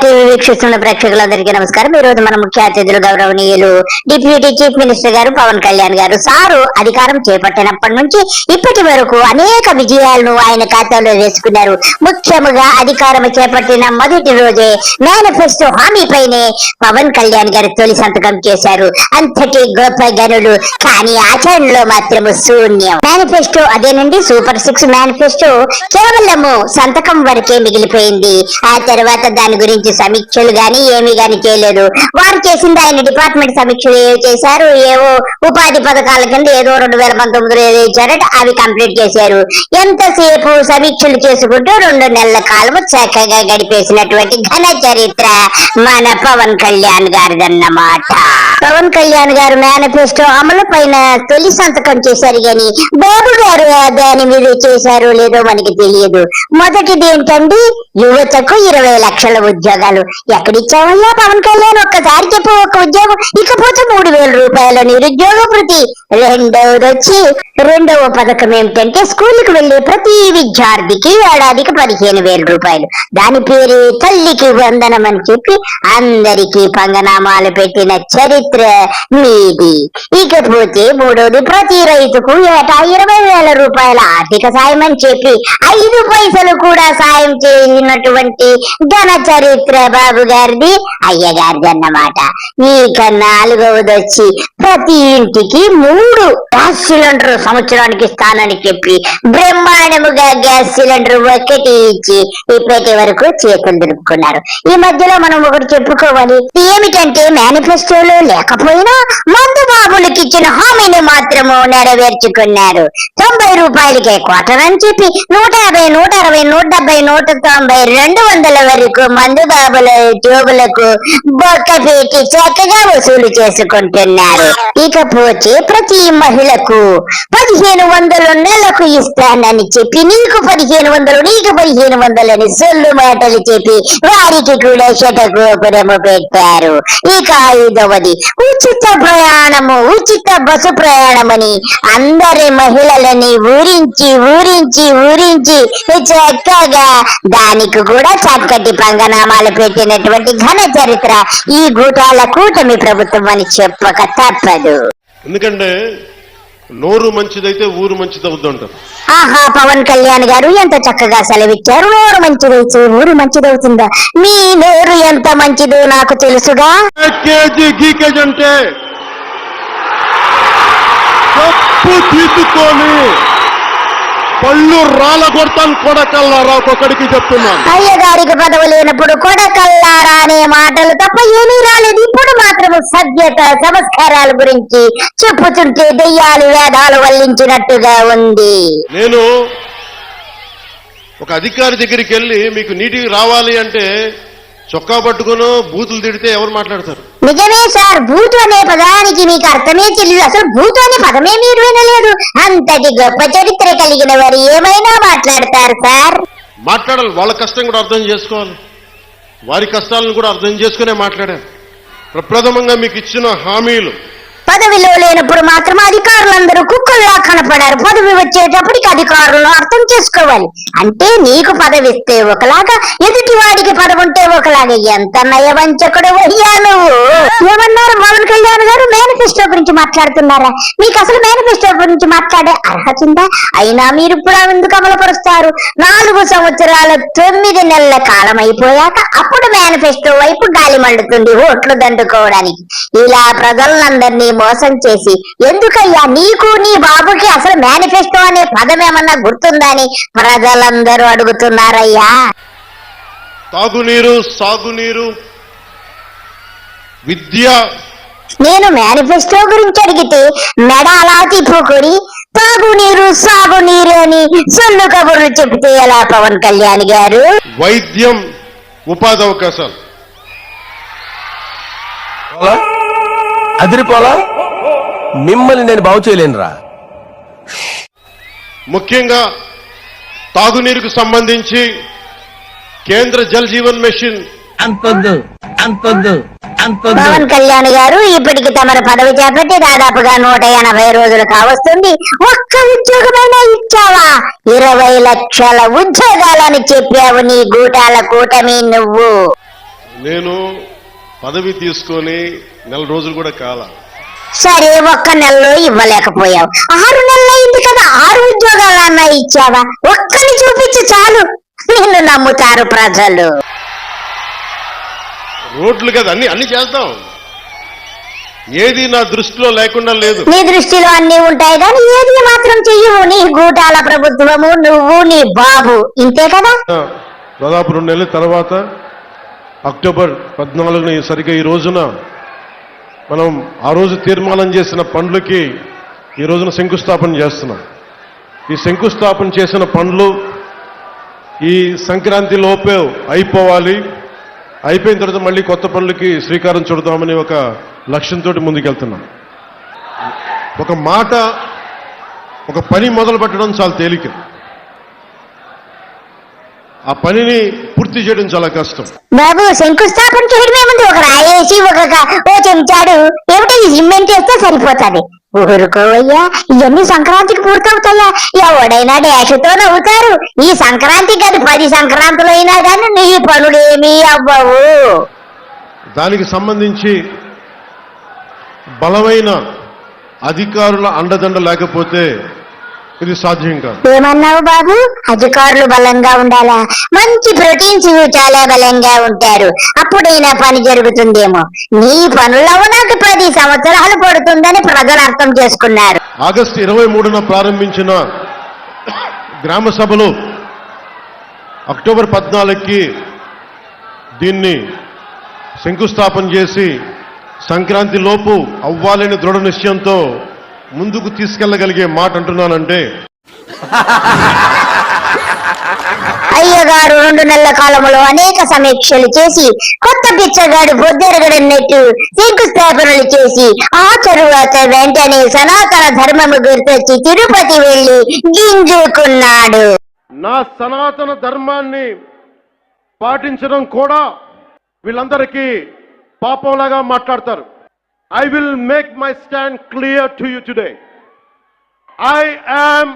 TV వీక్షిస్తున్న ప్రేక్షకులందరికీ నమస్కారం. ఈ రోజు మన ముఖ్య అతిథులు గౌరవనీయులు డిప్యూటీ చీఫ్ మినిస్టర్ గారు పవన్ కళ్యాణ్ గారు. సారు అధికారం చేపట్టినప్పటి నుంచి ఇప్పటి వరకు అనేక విజయాలను ఆయన ఖాతాలో వేసుకున్నారు. ముఖ్యంగా అధికారం చేపట్టిన మొదటి రోజే మేనిఫెస్టో హామీపైనే పవన్ కళ్యాణ్ గారు తొలి సంతకం చేశారు. అంతటి గొప్ప గనులు, కానీ ఆచరణలో మాత్రం శూన్యం. మేనిఫెస్టో అదేనండి, సూపర్ 6 మేనిఫెస్టో కేవలము సంతకం వరకే మిగిలిపోయింది. ఆ తర్వాత దాని గురించి సమీక్షలు గాని ఏమీ గాని చేయలేదు. వారు చేసింది ఆయన డిపార్ట్మెంట్ సమీక్షలు చేశారు. ఏవో ఉపాధి పథకాల కింద ఏదో 2019 ఏదో ఇచ్చారట, అవి కంప్లీట్ చేశారు. ఎంతసేపు సమీక్షలు చేసుకుంటూ 2 నెలల కాలం చక్కగా గడిపేసినటువంటి ఘన చరిత్ర మన పవన్ కళ్యాణ్ గారిదన్నమాట. పవన్ కళ్యాణ్ గారు మేనిఫెస్టో అమలు పైన తొలి సంతకం చేశారు, గాని బాబు గారు దాని మీద చేశారో లేదో మనకి తెలియదు. మొదటిది ఏంటండి, యువతకు 20 లక్షల ఉద్యోగాలు. ఎక్కడిచ్చామయ్యా పవన్ కళ్యాణ్, ఒక్కసారి చెప్పు ఒక ఉద్యోగం. ఇకపోతే 3,000 రూపాయల నిరుద్యోగ భృతి. రెండవ పథకం ఏమిటంటే, స్కూల్కి వెళ్లే ప్రతి విద్యార్థికి ఏడాదికి 15,000 రూపాయలు. దాని పేరే తల్లికి వందనం అని చెప్పి అందరికీ పంగనామాలు పెట్టిన చరిత్ర మీది. ఇకపోతే మూడోది, ప్రతి రైతుకు ఏటా 20,000 రూపాయల ఆర్థిక సాయం అని చెప్పి 5 పైసలు కూడా సాయం చేయనటువంటి ఘన చరిత్ర బాబు గారిది, అయ్యగారిది అన్నమాట. ఇక నాలుగవది వచ్చి, ప్రతి ఇంటికి 3 గ్యాస్ సిలిండర్ సంవత్సరానికి ఇస్తానని చెప్పి బ్రహ్మాండముగా గ్యాస్ సిలిండర్ ఒకటి ఇచ్చి ఇప్పటి వరకు చేతులు దులుపుకున్నారు. ఈ మధ్యలో మనం ఒకటి చెప్పుకోవాలి, ఏమిటంటే మేనిఫెస్టోలో లేకపోయినా మందు బాబులకి ఇచ్చిన హామీని మాత్రము నెరవేర్చుకున్నారు. 90 రూపాయలకే క్వార్టర్ అని చెప్పి 150, 160, 170, 190, 200 వరకు మందు బాబుల జోబులకు బొక్క పెట్టి చక్కగా వసూలు చేసుకుంటున్నారు. ఇకపోతే ప్రతి మహిళకు 1,500 నెలకు ఇస్తానని చెప్పి నీకు 1,500 నీకు 1,500 అని సొల్లు మాటలు చెప్పి వారికి కూడా శతగోపురము పెట్టారు. ఇక 5వది, ఉచిత ప్రయాణము, ఉచిత బస్సు ప్రయాణమని అందరి మహిళలని ఊరించి ఊరించి ఊరించి చక్కగా దానికి కూడా చక్కటి పంగనామాలు పెట్టినటువంటి ఘన చరిత్ర ఈ గూటాల కూటమి ప్రభుత్వం అని చెప్పక తప్పదు. ఎందుకంటే నోరు మంచిదైతే ఊరు మంచిదవుతుంటారు. ఆహా, పవన్ కళ్యాణ్ గారు ఎంత చక్కగా సెలవిచ్చారు. నోరు మంచిదైతే ఊరు మంచిదవుతుందా? మీ నోరు ఎంత మంచిదో నాకు తెలుసుగా. గీకేజీ అంటే తప్పు తీసుకొని పళ్ళు రాళ్ళ కొడతాను కొడకల్లారా, ఒక్కొక్కడికి చెప్తున్నాను. అయ్యగారికి పదవి లేనప్పుడు కొడకల్లారా అనే మాటలు తప్ప ఏమీ రాలేదు. ఇప్పుడు మాత్రం సభ్యత సంస్కారాల గురించి చెప్పుతుంటే దెయ్యాలు వేదాలు వల్లించినట్టుగా ఉంది. నేను ఒక అధికారి దగ్గరికి వెళ్ళి మీకు నీటికి రావాలి అంటే చొక్కా పట్టుకుని బూతులు తిడితే ఎవరు మాట్లాడతారు? నిజమే సార్, బూతు అనే పదానికి మీకు అర్థమే తెలియదు. అసలు బూతు అనే పదమే మీరు వినలేదు. అంతటి గొప్ప చరిత్ర కలిగిన వారు ఏమైనా మాట్లాడతారు సార్. మాట్లాడాలి, వాళ్ళ కష్టం కూడా అర్థం చేసుకోవాలి, వారి కష్టాలను కూడా అర్థం చేసుకునే మాట్లాడారు. ప్రప్రథమంగా మీకు ఇచ్చిన హామీలు, పదవిలో లేనప్పుడు మాత్రం అధికారులందరూ కుక్కల్లా కనపడారు. పదవి వచ్చేటప్పటికి అధికారులను అర్థం చేసుకోవాలి. అంటే నీకు పదవి ఇస్తే ఒకలాగా, ఎదుటి వాడికి పదవి ఉంటే ఒకలాగా. ఎంత నయవంచకుడు అయ్యా నువ్వు. ఏమన్నారు పవన్ కళ్యాణ్ గారు? మేనిఫెస్టో గురించి మాట్లాడుతున్నారా? మీకు అసలు మేనిఫెస్టో గురించి మాట్లాడే అర్హత ఉందా? అయినా మీరు ఇప్పుడు ఎందుకు అమలుపరుస్తారు? 4 సంవత్సరాల 9 నెలల కాలం అయిపోయాక అప్పుడు మేనిఫెస్టో వైపు గాలి మండుతుంది ఓట్లు దండుకోవడానికి. ఇలా ప్రజలందరినీ మోసం చేసి ఎందుకయ్యా నీకు నీ బాబుకి అసలు మేనిఫెస్టో అనే పదం ఏమన్నా గుర్తుందని ప్రజలందరూ అడుగుతున్నారయ్యా. తాగునీరు, సాగునీరు, విద్య. నేను మేనిఫెస్టో గురించి అడిగితే మెడ అలా తిప్పుకొని తాగునీరు సాగునీరు అని సొల్లు కబుర్లు చెబితే ఎలా పవన్ కళ్యాణ్ గారు? వైద్యం, ఉపాధి అవకాశాలు. అదిరిపోలా, మిమ్మల్ని నేను బాగు చేయలేనురా. ముఖ్యంగా తాగునీరుకు సంబంధించి కేంద్ర జల్ జీవన్ మిషన్. పవన్ కళ్యాణ్ గారు ఇప్పటికి తమరు పదవి చేపట్టి దాదాపుగా 180 రోజులు కావస్తుంది. ఒక్క ఉద్యోగమైనా ఇచ్చావా? 20 లక్షల ఉద్యోగాలని చెప్పావు నీ గూటాల కూటమి నువ్వు. నేను పదవి తీసుకొని 4 రోజులు కూడా కాల. సరే, ఒక్క నెలలో ఇవ్వలేకపోయావు, 6 నెలలు అయింది కదా, 6 ఉద్యోగాలన్నా ఇచ్చావా? ఒక్కని చూపించు చాలు, నిన్ను నమ్ముతారు ప్రజలు. రోడ్లు కదా అన్ని చేస్తాం, ఏది నా దృష్టిలో లేకుండా లేదు. నీ దృష్టిలో అన్ని ఉంటాయి కానీ ఏది మాత్రం చెయ్యవు. నీ గూటాల ప్రభుత్వము, నువ్వు, నీ బాబు, ఇంతే కదా. దాదాపు 2 నెలల తర్వాత అక్టోబర్ 14న సరిగ్గా ఈ రోజున మనం ఆ రోజు తీర్మానం చేసిన పనులకి ఈ రోజున శంకుస్థాపన చేస్తున్నాం. ఈ శంకుస్థాపన చేసిన పనులు ఈ సంక్రాంతి లోపే అయిపోవాలి. అయిపోయిన తర్వాత మళ్ళీ కొత్త పనులకి శ్రీకారం చుడదామని ఒక లక్ష్యంతో ముందుకెళ్తున్నాం. ఒక మాట, ఒక పని మొదలు పెట్టడం చాలా తేలిక, ఆ పనిని పూర్తి చేయడం చాలా కష్టం. బాబు, శంకుస్థాపన చేయడమే ముందు ఒక రాయేసి ఓ చెంచాడు ఏమిటో సిమెంట్ వేస్తే సరిపోతుంది. ఊరుకోవయ్యా, ఇవన్నీ సంక్రాంతికి పూర్తవుతాయా? ఎవడైనా డాషుతో నవ్వుతారు. ఈ సంక్రాంతి కాదు, 10 సంక్రాంతులు అయినా కానీ నీ పనులేమీ అవ్వవు. దానికి సంబంధించి బలమైన అధికారుల అండదండ లేకపోతే ఇది సాధ్యం కాదు. ఏమన్నావు బాబు? అధికారులు బలంగా ఉండాలా? మంచి ప్రోటీన్స్ చాలా బలంగా ఉంటారు, అప్పుడైనా పని జరుగుతుందేమో. నీ పనులలో నాకు 10 సంవత్సరాలు పడుతుందని ప్రజలు అర్థం చేసుకున్నారు. ఆగస్టు 23న ప్రారంభించిన గ్రామ సభలు అక్టోబర్ 14కి దీన్ని శంకుస్థాపన చేసి సంక్రాంతి లోపు అవ్వాలని దృఢ నిశ్చయంతో ముందుకు తీసుకెళ్లగలిగే మాట అంటున్నానంటే, అయ్యగారు 2 నెలల కాలంలో అనేక సమీక్షలు చేసి కొత్త పిచ్చగాడు బొద్దెరగడన్నట్టు శంకుస్థాపనలు చేసి ఆ తరువాత వెంటనే సనాతన ధర్మము గుర్తొచ్చి తిరుపతి వెళ్లి గింజుకున్నాడు. నా సనాతన ధర్మాన్ని పాటించడం కూడా వీళ్ళందరికీ పాపంలాగా మాట్లాడతారు. I will make my stand clear to you today. I am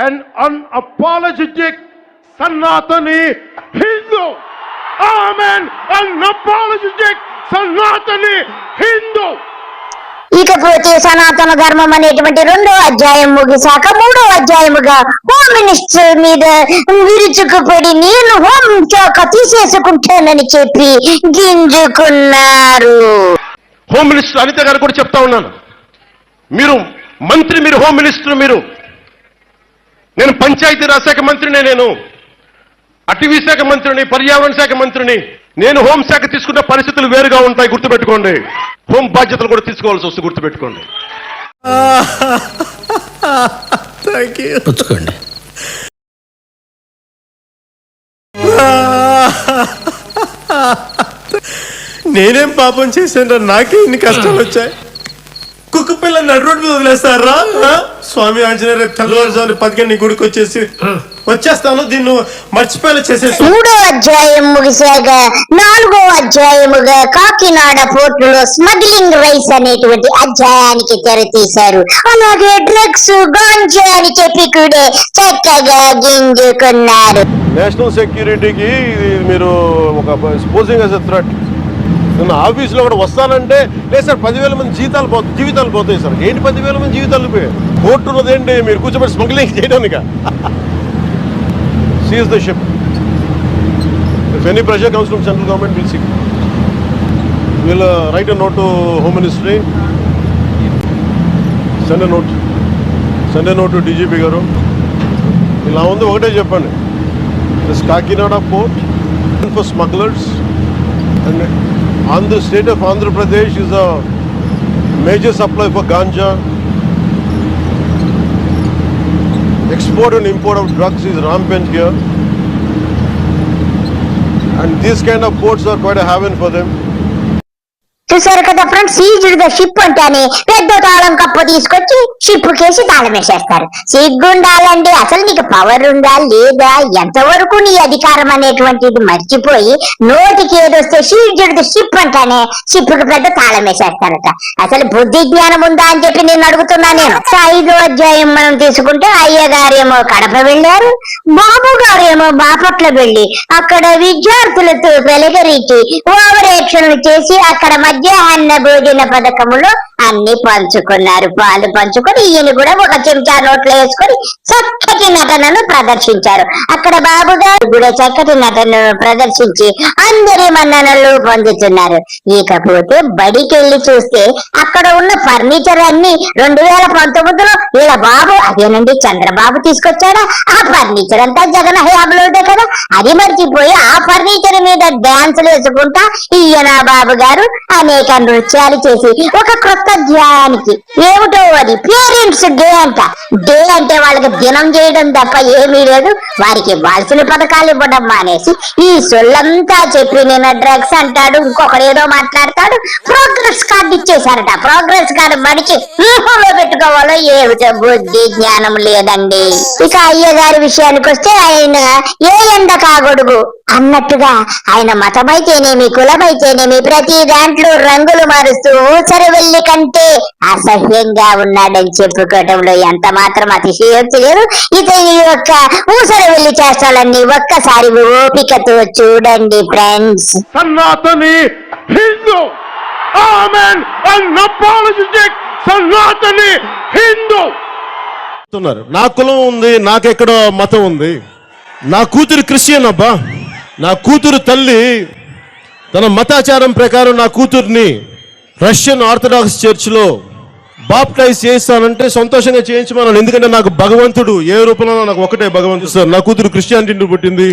an unapologetic Sanatani Hindu. I am an unapologetic Sanatani Hindu. ఇకపోతే సనాతన ధర్మం అనేటువంటి 2వ అధ్యాయం ముగిశాక 3వ అధ్యాయముగా హోమ్ మినిస్టర్ మీద విరుచుకుపడి నేను హోం శాఖ తీసేసుకుంటానని చెప్పి గింజుకున్నారు. హోమ్ మినిస్టర్ అనిత గారు కూడా చెప్తా ఉన్నాను, మీరు మంత్రి, మీరు హోమ్ మినిస్టర్, నేను పంచాయతీరాజ్ శాఖ మంత్రిని, నేను అటవీ శాఖ మంత్రిని, పర్యావరణ శాఖ మంత్రిని. నేను హోంశాఖ తీసుకున్న పరిస్థితులు వేరుగా ఉంటాయి, గుర్తుపెట్టుకోండి. హోం బాధ్యతలు కూడా తీసుకోవాల్సి వస్తుంది, గుర్తుపెట్టుకోండి. నేనేం పాపం చేశాను, నాకే ఇన్ని కష్టాలు వచ్చాయి. కుక్క పిల్ల నడు రోడ్డు మీద వదిలేస్తారా? స్వామి ఆంజనేయ తెల్లవారుజామున 10 గుడికి వచ్చేస్తాను, దీన్ని మర్చిపోయేలా చేసేసి. 3వ అధ్యాయం ముగిశాక 4వ అధ్యాయముగా కాకినాడ పోర్టులో స్మగ్లింగ్ రైస్ అనేటువంటి అధ్యాయానికి తెరతీశారు. అలాగే డ్రగ్స్, గాంజా అని చెప్పి కూడా చక్కగా గింజుకున్నారు. నేషనల్ సెక్యూరిటీకి మీరు ఒక పోజింగ్ యాజ్ ఎ థ్రెట్. నిన్న ఆఫీసులో కూడా వస్తానంటే లేదు సార్, 10,000 మంది జీవితాలు పోతాయి సార్. ఏంటి 10,000 మంది జీవితాలు పోయాయి? కోర్టు ఉన్నదేంటి? మీరు కూర్చోబెట్టి స్మగ్లింగ్ చేయడానికి. Seize the ship. If any pressure comes from central government will see. Will write a note to home ministry, send a note to DGP గారు. ఇలా ఉంది, ఒకటే చెప్పండి, this Kakinada port for smugglers and the state of Andhra Pradesh is a major supply for ganja. Export and import of drugs is rampant here, and these kind of ports are quite a haven for them. చూసారు కదా friends, seized the ship అంటేనే పెద్ద తాళం cup తీసుకొచ్చి ship కేసి తాళం వేసేస్తారు. సిగ్గుండాలండి, అసలు నీకు పవర్ ఉందా లేదా? ఎంతవరకు నీ అధికారం అనేటువంటిది మర్చిపోయి నోటికి ఏదొస్తే సీజ్డ్ ద షిప్ అంటేనే షిప్ కి పెద్ద తాళం వేసేస్తారట. అసలు బుద్ధి జ్ఞానం ఉందా అని చెప్పి నేను అడుగుతున్నా. నేను 5వ అధ్యాయం మనం తీసుకుంటే అయ్యగారేమో కడప వెళ్ళారు, బాబు గారేమో బాపట్ల వెళ్లి అక్కడ విద్యార్థులతో వెలగరించి ఓవర్ యాక్షన్లు చేసి అక్కడ మధ్యాహ్న భోజన పథకములో అన్ని పంచుకున్నారు. పాలు పంచుకొని ఈయన కూడా ఒక చెంచా నోట్లో వేసుకొని చక్కటి నటనను ప్రదర్శించారు. అక్కడ బాబు గారు కూడా చక్కటి నటనను ప్రదర్శించి అందరి మన్ననలు పొందుతున్నారు. ఇకపోతే బడికి వెళ్ళి చూస్తే అక్కడ ఉన్న ఫర్నిచర్ అన్ని 2019లో వీళ్ళ బాబు అదేనండి చంద్రబాబు తీసుకొచ్చాడా? ఆ ఫర్నిచర్ అంతా జగన్ హయాంలోదే కదా. అది మర్చిపోయి ఆ ఫర్నిచర్ మీద డాన్సులు వేసుకుంటా ఈయన బాబు గారు అనేక నృత్యాలు చేసి ఒక క్రొత్త ధ్యానికి ఏమిటో అది పేరెంట్స్ డే అంట. డే అంటే వాళ్ళకి దినం చేయడం తప్ప ఏమీ లేదు. వారికి ఇవ్వాల్సిన పథకాలు ఇవ్వడం మానేసి ఈ సొల్లంతా చెప్పి నేను డ్రగ్స్ అంటాడు, ఇంకొకడేదో మాట్లాడతాడు. ప్రోగ్రెస్ కార్డు ఇచ్చేశారట. ప్రోగ్రెస్ కార్డు మడిచి ఊహలో పెట్టుకోవాలో ఏమిటో బుద్ధి జ్ఞానం లేదండి. ఇక అయ్య గారి విషయానికి వస్తే ఆయన ఏ ఎండ కాగొడుగు అన్నట్టుగా ఆయన మతమైతేనేమి కులమైతేనేమి ప్రతి దాంట్లో రంగులు మారుస్తూ ఊసరవెల్లి కంటే అసహ్యంగా ఉన్నాడని చెప్పుకోవటంలో ఎంత మాత్రం అతిశయోక్తి లేదు. ఇతని యొక్క ఊసరవెల్లి చేష్టాలన్నీ ఒక్కసారి ఓపికతో చూడండి friends. Sanatani Hindu amen unapologetic Sanatani Hindu. నా కులం ఉంది, నాకెక్కడో మతం ఉంది. నా కూతురు క్రిస్టియన్ అబ్బా. నా కూతురు తల్లి తన మతాచారం ప్రకారం నా కూతుర్ని రష్యన్ ఆర్థడాక్స్ చర్చ్లో బాప్టైజ్ చేస్తానంటే సంతోషంగా చేయించమన్నాను. ఎందుకంటే నాకు భగవంతుడు ఏ రూపంలో నాకు ఒకటే భగవంతుడు సార్. నా కూతురు క్రిస్టియానిటీ పుట్టింది,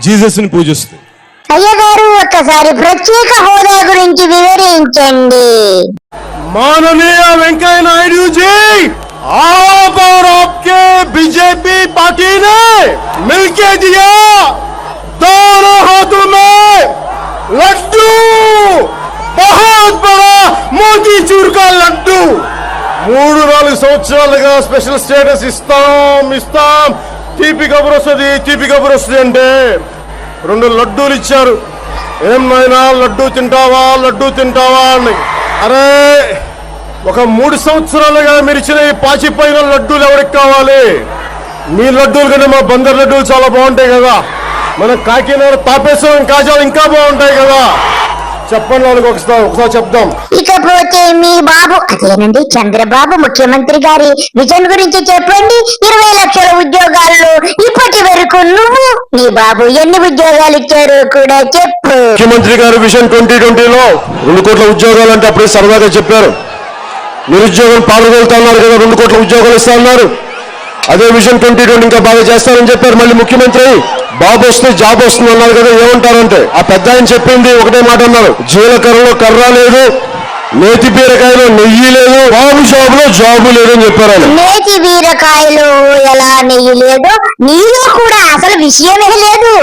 జీసస్ ని పూజిస్తుంది. అయ్యగారు ఒక్కసారి ప్రత్యేక హోదా గురించి వివరించండి. माननीय वेंकैया नायडू जी, आप और आपके बीजेपी पार्टी ने मिलके दिया दोनों हाथों में लड्डू, बहुत बड़ा मोतीचूर का लड्डू. 3-4 సంవత్సరాలుగా స్పెషల్ స్టేటస్ ఇస్తాం తీపి కబురు వస్తుంది అంటే 2 లడ్డూలు ఇచ్చారు. ఏం నాయనా లడ్డూ తింటావా అని. అరే ఒక 3 సంవత్సరాలుగా మీరు ఇచ్చిన ఈ పాచిపోయిన లడ్డూలు ఎవరికి కావాలి? మీ లడ్డూలు కంటే మా బందర్ లడ్డూలు చాలా బాగుంటాయి కదా. మన కాకినాడ తాపేశ్వరం కాజాలు ఇంకా బాగుంటాయి కదా. చెప్పండి వాళ్ళకి ఒకసారి చెప్దాం. ఇకపోతే మీ బాబు అదేనండి చంద్రబాబు ముఖ్యమంత్రి గారి విజన్ గురించి చెప్పండి. 20 లక్షల ఉద్యోగాల్లో ఇప్పటి వరకు నువ్వు నీ బాబు ఎన్ని ఉద్యోగాలు ఇచ్చారో కూడా చెప్పు. ముఖ్యమంత్రి గారు విజన్ 2020లో 2 కోట్ల ఉద్యోగాలు అంటే అప్పుడే సరదాగా చెప్పారు. నిరుద్యోగం పాల్గొలుతున్నారు కదా, 2 కోట్ల ఉద్యోగాలు ఇస్తా ఉన్నారు. అదే విజన్ 2020 ఇంకా బాగా చేస్తారని చెప్పారు. మళ్ళీ ముఖ్యమంత్రి బాబు వస్తే జాబ్ వస్తుంది అన్నారు కదా, ఏమంటారంటే ఆ పెద్ద ఆయన చెప్పింది ఒకటే మాట అన్నారు, జీలకర్రలో కర్ర లేదు, నేతి బీరకాయలో నెయ్యి లేదు, బాబు జాబు లేదని చెప్పారు. నేతి బీరకాయలో ఎలా నెయ్యి లేదు, నీలో కూడా అసలు విషయమే లేదు.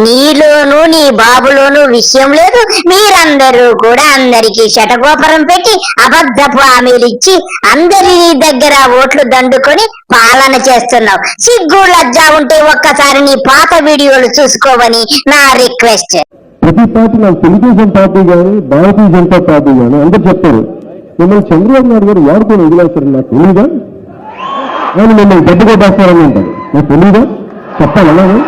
నీలోను నీ బాబులోను విషయం లేదు. మీరందరూ కూడా అందరికీ శటగోపరం పెట్టి అబద్ధపు హామీలు ఇచ్చి అందరి దగ్గర ఓట్లు దండుకొని పాలన చేస్తున్నావు. సిగ్గు లజ్జా ఉంటే ఒక్కసారి నీ పాత వీడియోలు చూసుకోవని నా రిక్వెస్ట్. ప్రతి పార్టీ నాకు తెలుగుదేశం పార్టీ కానీ భారతీయ జనతా పార్టీ కానీ అందరూ చెప్తారు మిమ్మల్ని చంద్రబాబు నాయుడు గారు వాడుకొని వదిలేస్తారు. నాకు తెలియదా ఆయన మిమ్మల్ని దెబ్బ కొట్టేస్తారని అంటారు. నాకు తెలియదా చెప్పాలి అలాగే.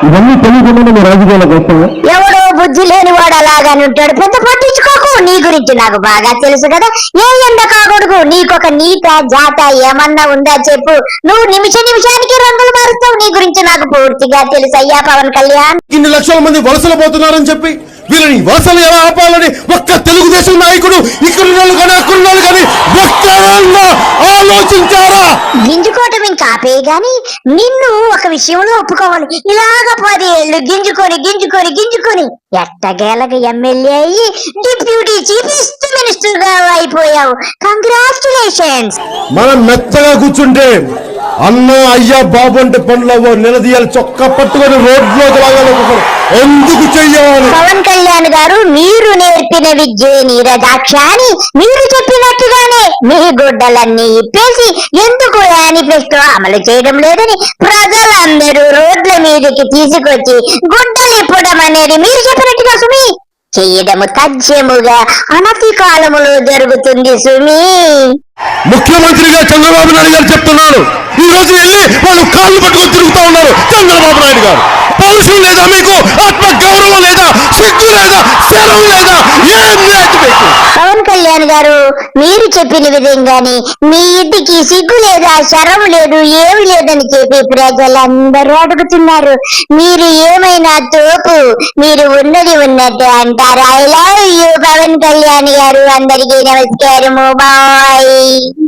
ఇవన్నీ తెలియకుండా మీ రాజకీయాలకు వస్తావా? ఎవడో బుద్ధి లేని వాడు అలాగానే ఉంటాడు. పెద్ద పట్టించుకోకు. నీ గురించి నాకు బాగా తెలుసు కదా. ఏ ఎండ కాకూడదు. నీకొక నీత జాత ఏమన్నా ఉందా చెప్పు. నువ్వు నిమిషానికి రంగులు మారుస్తావు. నీ గురించి నాకు పూర్తిగా తెలుసు అయ్యా పవన్ కళ్యాణ్. ఇన్ని లక్షల మంది వలసలు పోతున్నారని చెప్పి వీళ్ళని వలసలు ఎలా ఆపాలని ఒక్క తెలుగుదేశం నాయకుడు ఇక్కడున్నోళ్ళు కానీ అక్కడున్నోళ్ళు కానీ ఒక్కరన్నా ఆలోచించారా? గింజుకోవటం ఇంకా ఆపే గాని నిన్ను ఒక విషయంలో ఒప్పుకోవాలి. ఇలాగ 10 ఏళ్ళు గింజుకొని ఎట్టగేలక ఎమ్మెల్యే అయ్యి డిప్యూటీ చీఫ్ మినిస్టర్ గా అయిపోయావు. కంగ్రాచులేషన్స్. మనం మెత్తగా కూర్చుంటే అన్న అయ్యా బాబు అంటే పనులు నిలదీయాలి. చొక్కా పట్టుకొని రోడ్లోకి లాగాలి. ఎందుకు చెయ్యాలి? పవన్ కళ్యాణ్ గారు మీరు నేర్పిన విద్య నీరజాక్ష అని మీరు చెప్పినట్టుగానే మీ గుడ్డలన్నీ ఇప్పేసి ఎందుకు మేనిఫెస్టో అమలు చేయడం లేదని ప్రజలందరూ రోడ్ల మీదకి తీసుకొచ్చి గుడ్డలు ఇప్పడం అనేది మీరు చెప్పినట్టుగా సుమి చెయ్యడము తథ్యముగా అనతి కాలములో జరుగుతుంది సుమి. ముఖ్యమంత్రిగా చంద్రబాబు నాయుడు గారు చెప్తున్నారు, ఈ రోజు వెళ్ళి వాళ్ళు కాళ్ళు పట్టుకొని తిరుగుతా ఉన్నారు. చంద్రబాబు నాయుడు గారు? పౌరుషం లేదా మీకు? ఆత్మ గౌరవం లేదా? సిగ్గు లేదా? శరం లేదా? ఏం లేదు మీకు? పవన్ కళ్యాణ్ గారు, మీరు చెప్పిన విధంగానే మీ ఇంటికి సిగ్గు లేదా, శరం లేదు, ఏమి లేదని చెప్పి ప్రజలందరూ అడుగుతున్నారు. మీరు ఏమైనా తోపు, మీరు ఉన్నది ఉన్నట్టు అంటారు. I love you Pawan Kalyan garu. అందరికీ నమస్కారము. బాయ్.